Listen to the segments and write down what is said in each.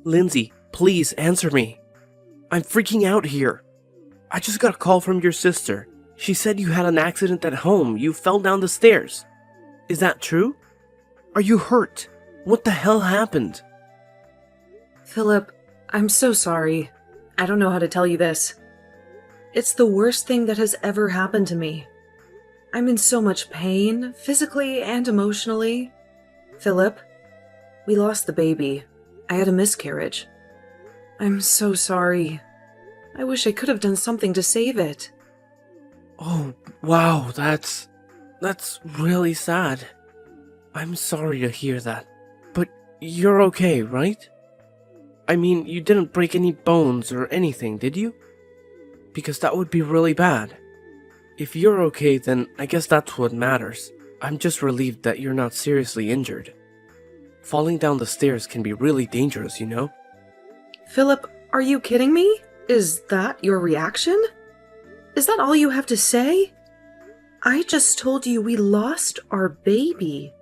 Lindsay, please answer me. I'm freaking out here. I just got a call from your sister. She said you had an accident at home. You fell down the stairs. Is that true? Are you hurt? What the hell happened? Philip, I'm so sorry. I don't know how to tell you this. It's the worst thing that has ever happened to me. I'm in so much pain, physically and emotionally. Philip, we lost the baby. I had a miscarriage. I'm so sorry. I wish I could have done something to save it. Oh, wow, that's really sad. I'm sorry to hear that. But you're okay, right? I mean, you didn't break any bones or anything, did you? Because that would be really bad. If you're okay, then I guess that's what matters. I'm just relieved that you're not seriously injured. Falling down the stairs can be really dangerous, you know? Philip, are you kidding me? Is that your reaction? Is that all you have to say? I just told you we lost our baby.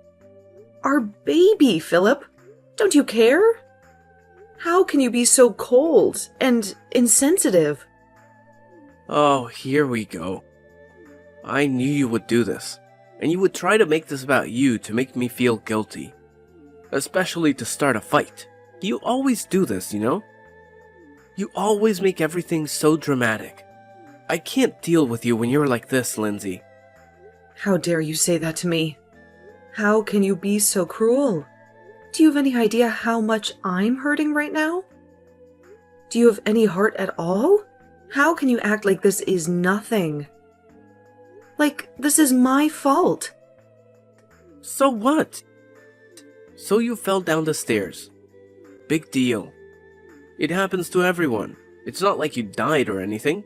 Our baby, Philip. Don't you care? How can you be so cold and insensitive? Oh, here we go. I knew you would do this, and you would try to make this about you to make me feel guilty. Especially to start a fight. You always do this, you know? You always make everything so dramatic. I can't deal with you when you're like this, Lindsay. How dare you say that to me? How can you be so cruel? Do you have any idea how much I'm hurting right now? Do you have any heart at all? How can you act like this is nothing? Like this is my fault? So what? So you fell down the stairs. Big deal. It happens to everyone. It's not like you died or anything.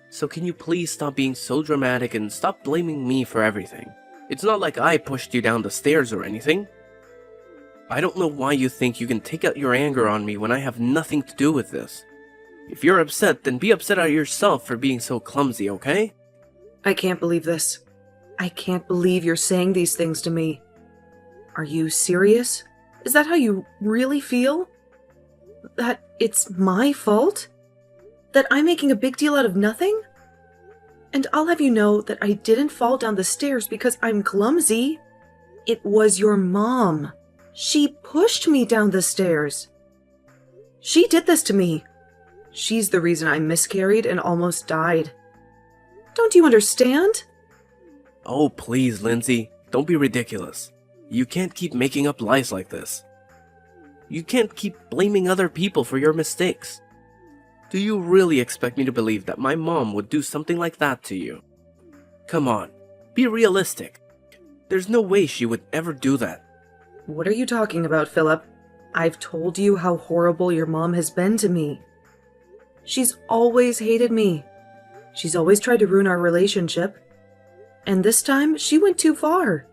So can you please stop being so dramatic and stop blaming me for everything? It's not like I pushed you down the stairs or anything. I don't know why you think you can take out your anger on me when I have nothing to do with this. If you're upset, then be upset at yourself for being so clumsy, okay? I can't believe this. I can't believe you're saying these things to me. Are you serious? Is that how you really feel? That it's my fault? That I'm making a big deal out of nothing? And I'll have you know that I didn't fall down the stairs because I'm clumsy. It was your mom. She pushed me down the stairs. She did this to me. She's the reason I miscarried and almost died. Don't you understand? Oh, please, Lindsay. Don't be ridiculous. You can't keep making up lies like this. You can't keep blaming other people for your mistakes. Do you really expect me to believe that my mom would do something like that to you? Come on, be realistic. There's no way she would ever do that. What are you talking about, Philip? I've told you how horrible your mom has been to me. She's always hated me. She's always tried to ruin our relationship. And this time, she went too far.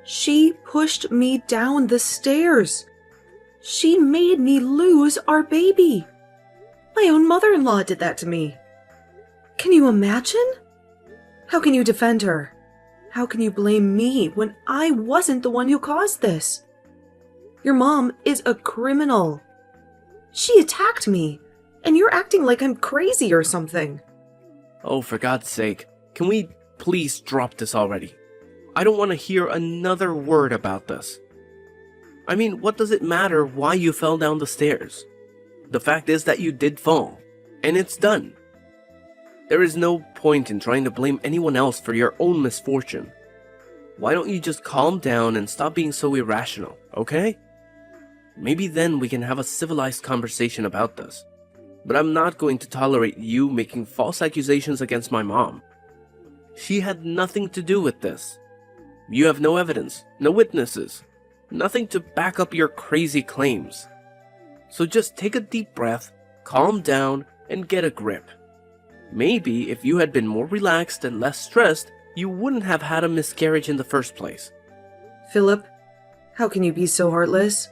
She pushed me down the stairs. She made me lose our baby. My own mother-in-law did that to me. Can you imagine? How can you defend her? How can you blame me when I wasn't the one who caused this? Your mom is a criminal. She attacked me, and you're acting like I'm crazy or something. Oh, for God's sake, can we please drop this already? I don't want to hear another word about this. I mean, what does it matter why you fell down the stairs? The fact is that you did fall, and it's done. There is no point in trying to blame anyone else for your own misfortune. Why don't you just calm down and stop being so irrational, okay? Maybe then we can have a civilized conversation about this. But I'm not going to tolerate you making false accusations against my mom. She had nothing to do with this. You have no evidence, no witnesses, nothing to back up your crazy claims. So just take a deep breath, calm down, and get a grip. Maybe if you had been more relaxed and less stressed, you wouldn't have had a miscarriage in the first place. Philip, how can you be so heartless?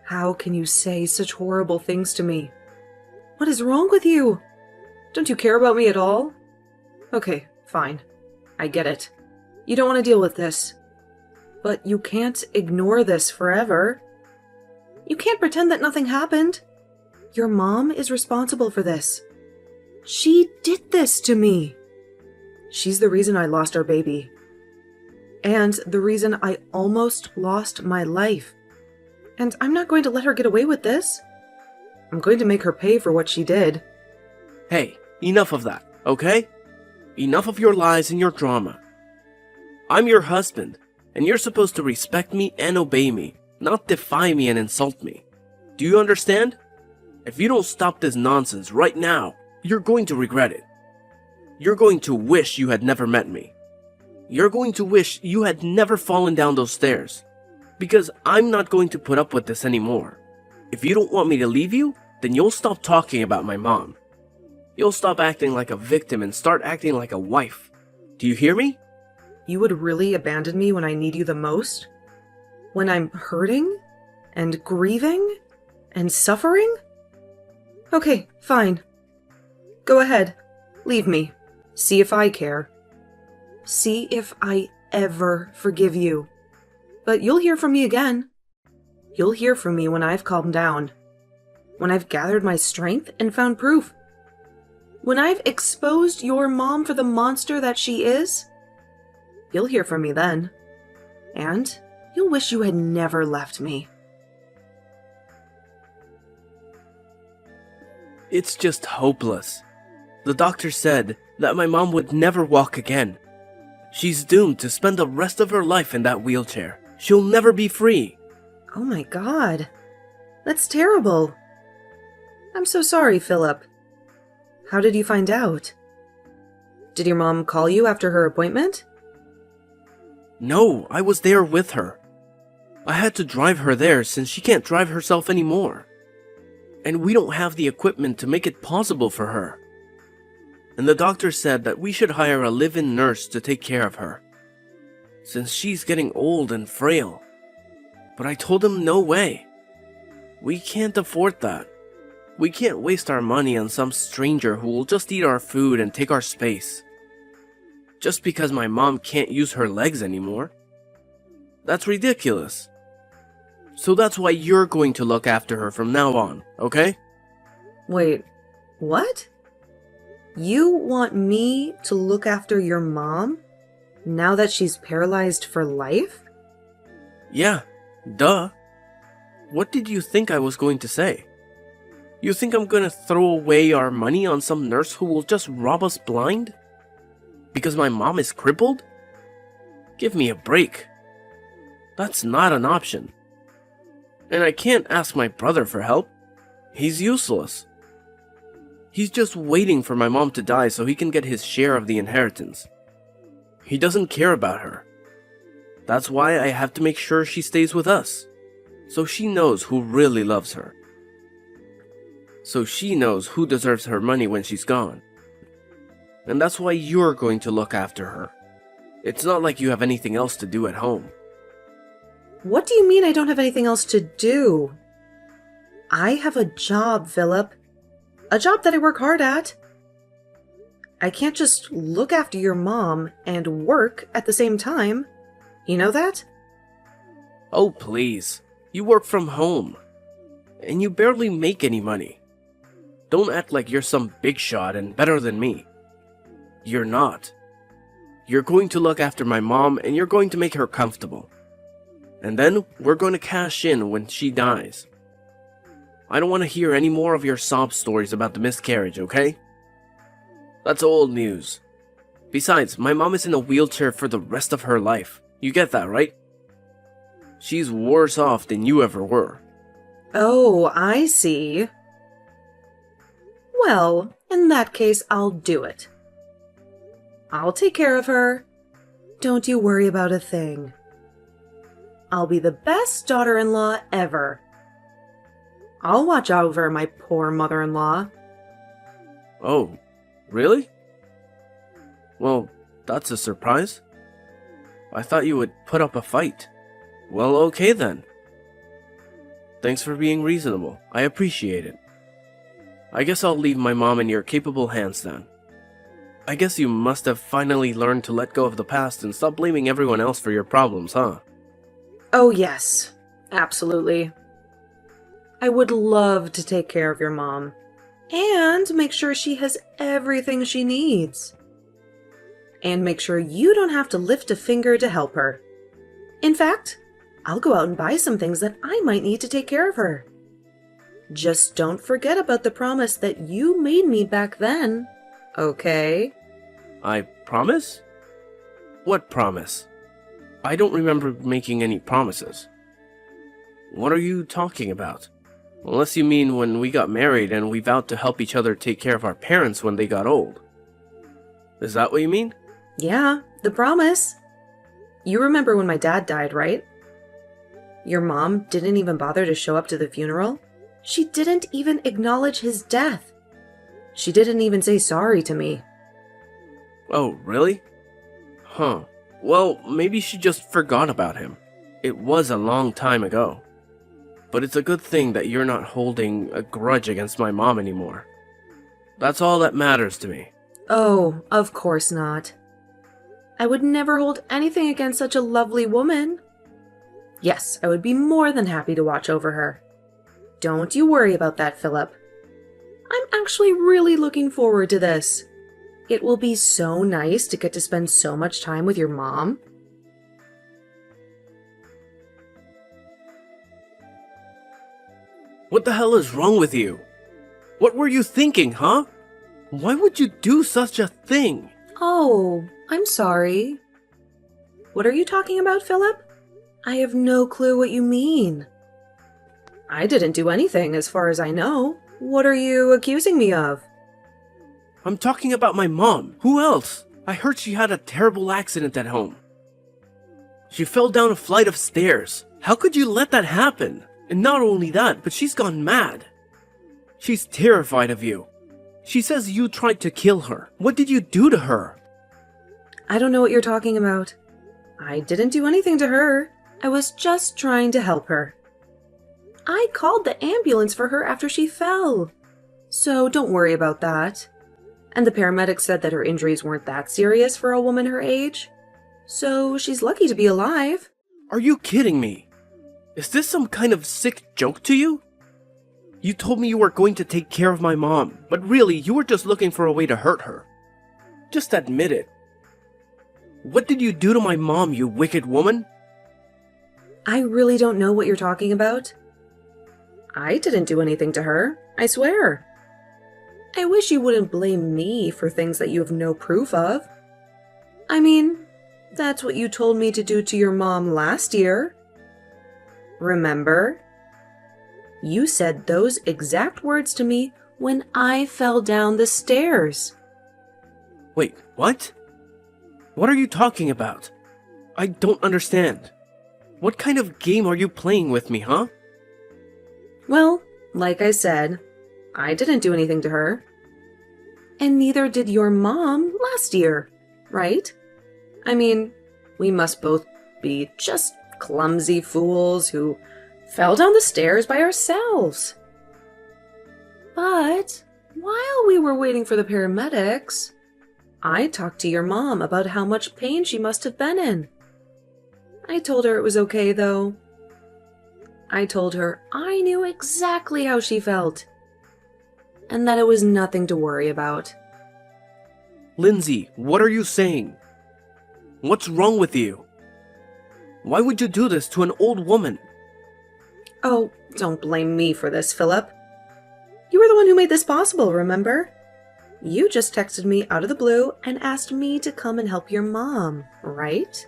How can you say such horrible things to me? What is wrong with you? Don't you care about me at all? Okay, fine. I get it. You don't want to deal with this. But you can't ignore this forever. You can't pretend that nothing happened. Your mom is responsible for this. She did this to me. She's the reason I lost our baby. And the reason I almost lost my life. And I'm not going to let her get away with this. I'm going to make her pay for what she did. Hey, enough of that, okay? Enough of your lies and your drama. I'm your husband, and you're supposed to respect me and obey me, not defy me and insult me. Do you understand? If you don't stop this nonsense right now, you're going to regret it. You're going to wish you had never met me. You're going to wish you had never fallen down those stairs. Because I'm not going to put up with this anymore. If you don't want me to leave you, then you'll stop talking about my mom. You'll stop acting like a victim and start acting like a wife. Do you hear me? You would really abandon me when I need you the most? When I'm hurting? And grieving? And suffering? Okay, fine. Go ahead. Leave me. See if I care. See if I ever forgive you. But you'll hear from me again. You'll hear from me when I've calmed down. When I've gathered my strength and found proof. When I've exposed your mom for the monster that she is. You'll hear from me then. And you'll wish you had never left me. It's just hopeless. The doctor said that my mom would never walk again. She's doomed to spend the rest of her life in that wheelchair. She'll never be free. Oh my God. That's terrible. I'm so sorry, Philip. How did you find out? Did your mom call you after her appointment? No, I was there with her. I had to drive her there since she can't drive herself anymore. And we don't have the equipment to make it possible for her. And the doctor said that we should hire a live-in nurse to take care of her, since she's getting old and frail. But I told him no way. We can't afford that. We can't waste our money on some stranger who will just eat our food and take our space. Just because my mom can't use her legs anymore. That's ridiculous. So that's why you're going to look after her from now on, okay? Wait, what? You want me to look after your mom now that she's paralyzed for life? Yeah, duh. What did you think I was going to say? You think I'm gonna throw away our money on some nurse who will just rob us blind? Because my mom is crippled? Give me a break. That's not an option. And I can't ask my brother for help. He's useless. He's just waiting for my mom to die so he can get his share of the inheritance. He doesn't care about her. That's why I have to make sure she stays with us, so she knows who really loves her. So she knows who deserves her money when she's gone. And that's why you're going to look after her. It's not like you have anything else to do at home. What do you mean I don't have anything else to do? I have a job, Philip. A job that I work hard at. I can't just look after your mom and work at the same time. You know that? Oh, please. You work from home. And you barely make any money. Don't act like you're some big shot and better than me. You're not. You're going to look after my mom and you're going to make her comfortable. And then we're going to cash in when she dies. I don't want to hear any more of your sob stories about the miscarriage, okay? That's old news. Besides, my mom is in a wheelchair for the rest of her life. You get that, right? She's worse off than you ever were. Oh, I see. Well, in that case, I'll do it. I'll take care of her. Don't you worry about a thing. I'll be the best daughter-in-law ever. I'll watch over my poor mother-in-law. Oh, really? Well, that's a surprise. I thought you would put up a fight. Well, okay then. Thanks for being reasonable. I appreciate it. I guess I'll leave my mom in your capable hands then. I guess you must have finally learned to let go of the past and stop blaming everyone else for your problems, huh? Oh yes, absolutely. I would love to take care of your mom and make sure she has everything she needs. And make sure you don't have to lift a finger to help her. In fact, I'll go out and buy some things that I might need to take care of her. Just don't forget about the promise that you made me back then, okay? I promise? What promise? I don't remember making any promises. What are you talking about? Unless you mean when we got married and we vowed to help each other take care of our parents when they got old. Is that what you mean? Yeah, the promise. You remember when my dad died, right? Your mom didn't even bother to show up to the funeral. She didn't even acknowledge his death. She didn't even say sorry to me. Oh, really? Huh. Well, maybe she just forgot about him. It was a long time ago. But it's a good thing that you're not holding a grudge against my mom anymore. That's all that matters to me. Oh, of course not. I would never hold anything against such a lovely woman. Yes, I would be more than happy to watch over her. Don't you worry about that, Philip. I'm actually really looking forward to this. It will be so nice to get to spend so much time with your mom. What the hell is wrong with you? What were you thinking, huh? Why would you do such a thing? Oh, I'm sorry. What are you talking about, Philip? I have no clue what you mean. I didn't do anything as far as I know. What are you accusing me of? I'm talking about my mom. Who else? I heard she had a terrible accident at home. She fell down a flight of stairs. How could you let that happen? And not only that, but she's gone mad. She's terrified of you. She says you tried to kill her. What did you do to her? I don't know what you're talking about. I didn't do anything to her. I was just trying to help her. I called the ambulance for her after she fell. So don't worry about that. And the paramedics said that her injuries weren't that serious for a woman her age. So she's lucky to be alive. Are you kidding me? Is this some kind of sick joke to you? You told me you were going to take care of my mom, but really you were just looking for a way to hurt her. Just admit it. What did you do to my mom, you wicked woman? I really don't know what you're talking about. I didn't do anything to her, I swear. I wish you wouldn't blame me for things that you have no proof of. I mean, that's what you told me to do to your mom last year. Remember? You said those exact words to me when I fell down the stairs. Wait, what? What are you talking about? I don't understand. What kind of game are you playing with me, huh? Well, like I said, I didn't do anything to her. And neither did your mom last year, right? I mean, we must both be just clumsy fools who fell down the stairs by ourselves. But while we were waiting for the paramedics, I talked to your mom about how much pain she must have been in. I told her it was okay, though. I told her I knew exactly how she felt, and that it was nothing to worry about. Lindsay, what are you saying? What's wrong with you? Why would you do this to an old woman? Oh, don't blame me for this, Philip. You were the one who made this possible, remember? You just texted me out of the blue and asked me to come and help your mom, right?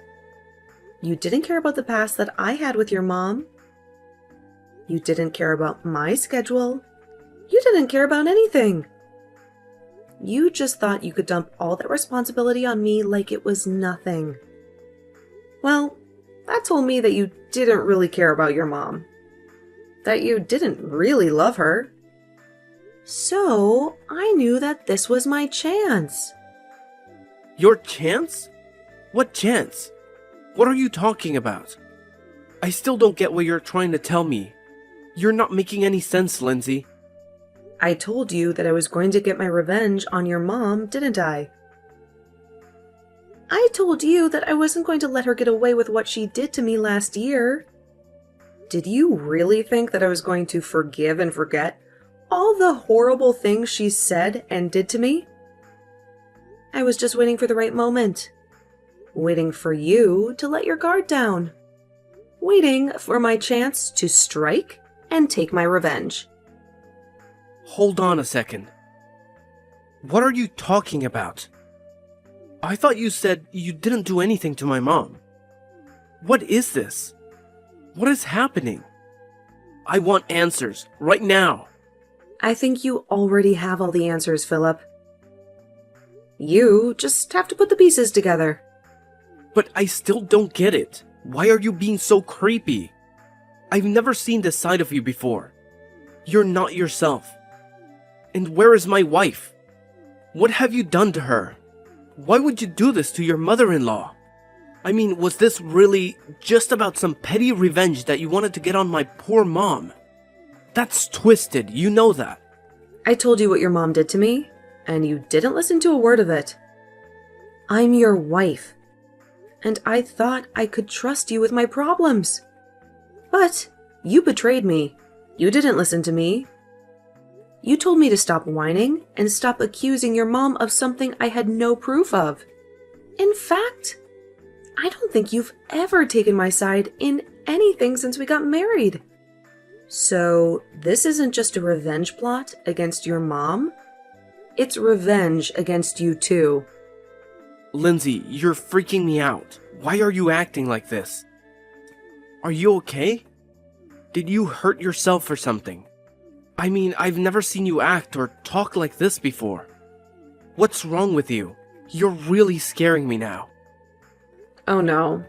You didn't care about the past that I had with your mom. You didn't care about my schedule. You didn't care about anything. You just thought you could dump all that responsibility on me like it was nothing. Well, that told me that you didn't really care about your mom. That you didn't really love her. So, I knew that this was my chance. Your chance? What chance? What are you talking about? I still don't get what you're trying to tell me. You're not making any sense, Lindsay. I told you that I was going to get my revenge on your mom, didn't I? I told you that I wasn't going to let her get away with what she did to me last year. Did you really think that I was going to forgive and forget all the horrible things she said and did to me? I was just waiting for the right moment. Waiting for you to let your guard down. Waiting for my chance to strike and take my revenge. Hold on a second. What are you talking about? I thought you said you didn't do anything to my mom. What is this? What is happening? I want answers, right now. I think you already have all the answers, Philip. You just have to put the pieces together. But I still don't get it. Why are you being so creepy? I've never seen this side of you before. You're not yourself. And where is my wife? What have you done to her? Why would you do this to your mother-in-law? I mean, was this really just about some petty revenge that you wanted to get on my poor mom? That's twisted, you know that. I told you what your mom did to me, and you didn't listen to a word of it. I'm your wife, and I thought I could trust you with my problems. But you betrayed me. You didn't listen to me. You told me to stop whining and stop accusing your mom of something I had no proof of. In fact, I don't think you've ever taken my side in anything since we got married. So this isn't just a revenge plot against your mom. It's revenge against you too. Lindsay, you're freaking me out. Why are you acting like this? Are you okay? Did you hurt yourself or something? I mean, I've never seen you act or talk like this before. What's wrong with you? You're really scaring me now. Oh no.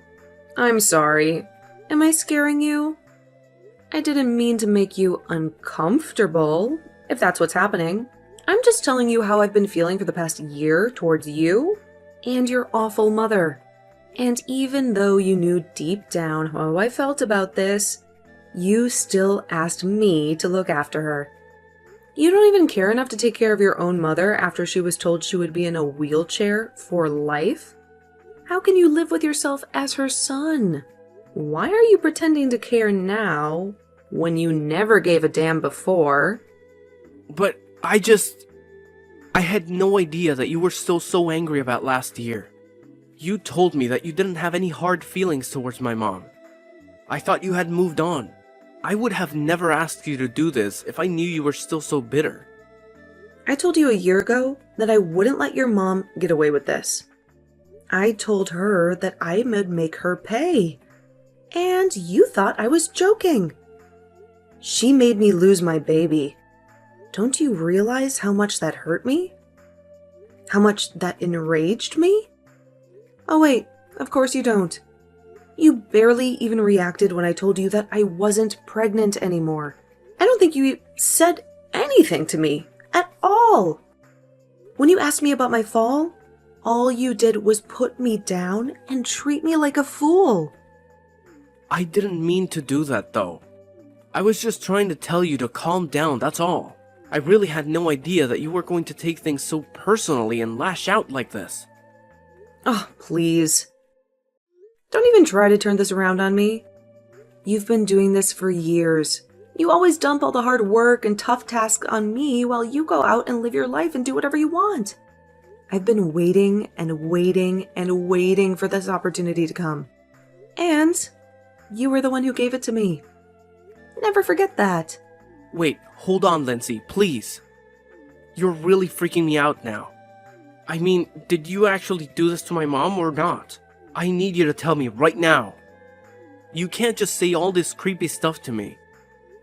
I'm sorry. Am I scaring you? I didn't mean to make you uncomfortable, if that's what's happening. I'm just telling you how I've been feeling for the past year towards you and your awful mother. And even though you knew deep down how I felt about this, you still asked me to look after her. You don't even care enough to take care of your own mother after she was told she would be in a wheelchair for life? How can you live with yourself as her son? Why are you pretending to care now when you never gave a damn before? But I had no idea that you were still so angry about last year. You told me that you didn't have any hard feelings towards my mom. I thought you had moved on. I would have never asked you to do this if I knew you were still so bitter. I told you a year ago that I wouldn't let your mom get away with this. I told her that I would make her pay. And you thought I was joking. She made me lose my baby. Don't you realize how much that hurt me? How much that enraged me? Oh wait, of course you don't. You barely even reacted when I told you that I wasn't pregnant anymore. I don't think you said anything to me at all. When you asked me about my fall, all you did was put me down and treat me like a fool. I didn't mean to do that though. I was just trying to tell you to calm down, that's all. I really had no idea that you were going to take things so personally and lash out like this. Oh, please. Don't even try to turn this around on me. You've been doing this for years. You always dump all the hard work and tough tasks on me while you go out and live your life and do whatever you want. I've been waiting and waiting and waiting for this opportunity to come. And you were the one who gave it to me. Never forget that. Wait, hold on, Lindsay, please. You're really freaking me out now. I mean, did you actually do this to my mom or not? I need you to tell me right now. You can't just say all this creepy stuff to me.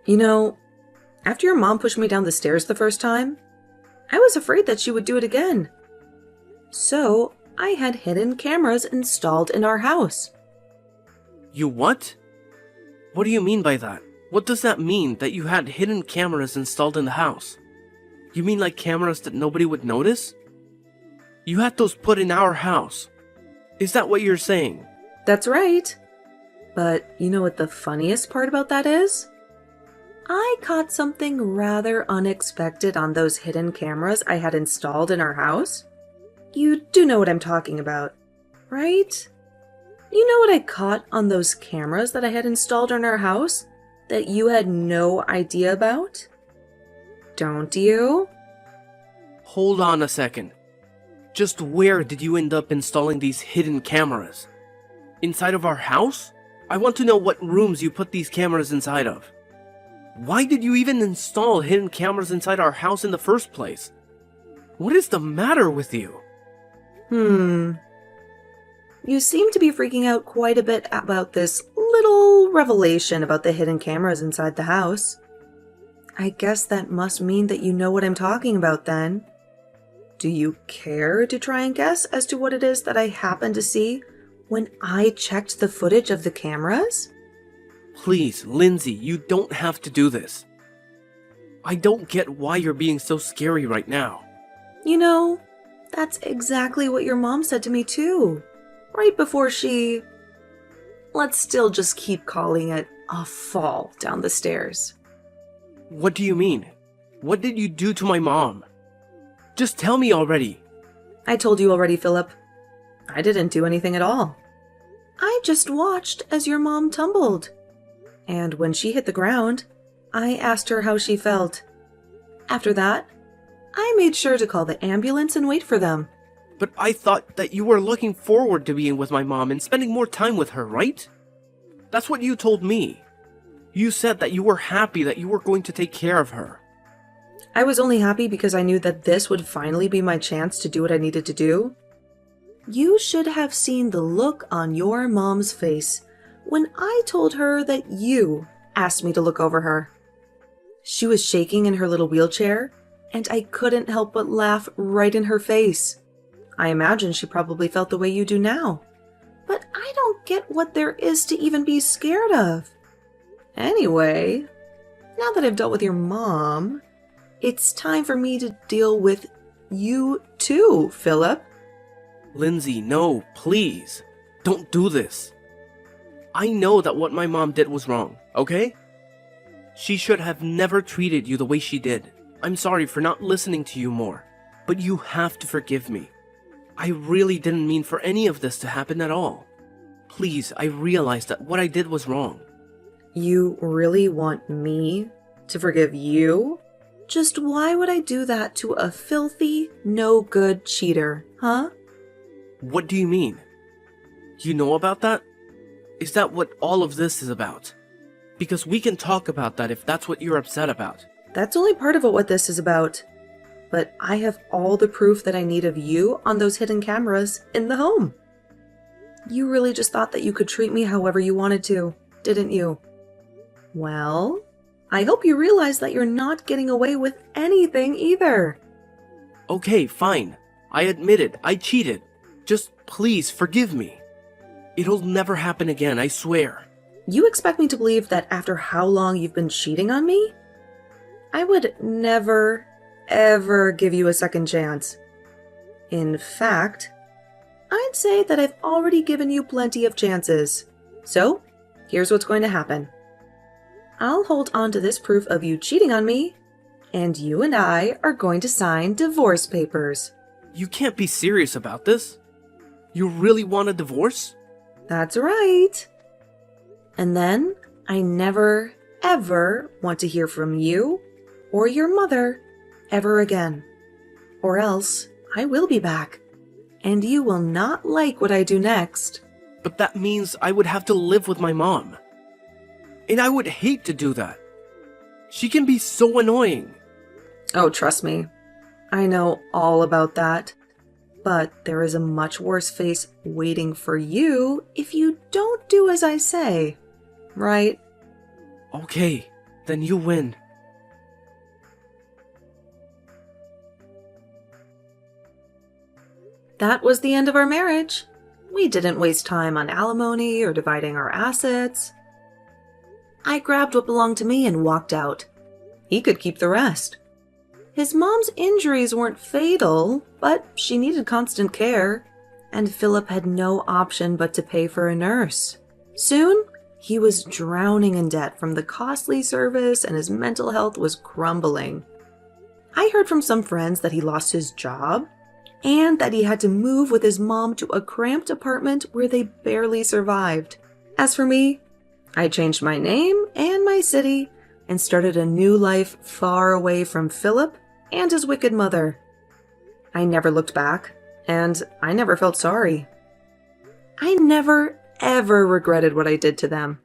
You know, after your mom pushed me down the stairs the first time, I was afraid that she would do it again. So, I had hidden cameras installed in our house. You what? What do you mean by that? What does that mean, that you had hidden cameras installed in the house? You mean like cameras that nobody would notice? You had those put in our house. Is that what you're saying? That's right. But you know what the funniest part about that is? I caught something rather unexpected on those hidden cameras I had installed in our house. You do know what I'm talking about, right? You know what I caught on those cameras that I had installed in our house? that you had no idea about? Don't you? Hold on a second. Just where did you end up installing these hidden cameras? Inside of our house? I want to know what rooms you put these cameras inside of. Why did you even install hidden cameras inside our house in the first place? What is the matter with you? You seem to be freaking out quite a bit about this little revelation about the hidden cameras inside the house. I guess that must mean that you know what I'm talking about then. Do you care to try and guess as to what it is that I happened to see when I checked the footage of the cameras? Please, Lindsay, you don't have to do this. I don't get why you're being so scary right now. You know, that's exactly what your mom said to me too. Right before she... Let's still just keep calling it a fall down the stairs. What do you mean? What did you do to my mom? Just tell me already. I told you already, Philip. I didn't do anything at all. I just watched as your mom tumbled. And when she hit the ground, I asked her how she felt. After that, I made sure to call the ambulance and wait for them. But I thought that you were looking forward to being with my mom and spending more time with her, right? That's what you told me. You said that you were happy that you were going to take care of her. I was only happy because I knew that this would finally be my chance to do what I needed to do. You should have seen the look on your mom's face when I told her that you asked me to look over her. She was shaking in her little wheelchair, and I couldn't help but laugh right in her face. I imagine she probably felt the way you do now. But I don't get what there is to even be scared of. Anyway, now that I've dealt with your mom, it's time for me to deal with you too, Philip. Lindsay, no, please. Don't do this. I know that what my mom did was wrong, okay? She should have never treated you the way she did. I'm sorry for not listening to you more, but you have to forgive me. I really didn't mean for any of this to happen at all. Please, I realize that what I did was wrong. You really want me to forgive you? Just why would I do that to a filthy, no-good cheater, huh? What do you mean? You know about that? Is that what all of this is about? Because we can talk about that if that's what you're upset about. That's only part of what this is about. But I have all the proof that I need of you on those hidden cameras in the home. You really just thought that you could treat me however you wanted to, didn't you? Well, I hope you realize that you're not getting away with anything either. Okay, fine. I admit it. I cheated. Just please forgive me. It'll never happen again, I swear. You expect me to believe that after how long you've been cheating on me? I would never, ever give you a second chance. In fact, I'd say that I've already given you plenty of chances. So, here's what's going to happen. I'll hold on to this proof of you cheating on me, and you and I are going to sign divorce papers. You can't be serious about this. You really want a divorce? That's right. And then I never, ever want to hear from you or your mother ever again. Or else I will be back, and you will not like what I do next. But that means I would have to live with my mom. And I would hate to do that. She can be so annoying. Oh, trust me. I know all about that. But there is a much worse face waiting for you if you don't do as I say. Right? Okay, then you win. That was the end of our marriage. We didn't waste time on alimony or dividing our assets. I grabbed what belonged to me and walked out. He could keep the rest. His mom's injuries weren't fatal, but she needed constant care, and Philip had no option but to pay for a nurse. Soon, he was drowning in debt from the costly service, and his mental health was crumbling. I heard from some friends that he lost his job, and that he had to move with his mom to a cramped apartment where they barely survived. As for me, I changed my name and my city and started a new life far away from Philip and his wicked mother. I never looked back, and I never felt sorry. I never, ever regretted what I did to them.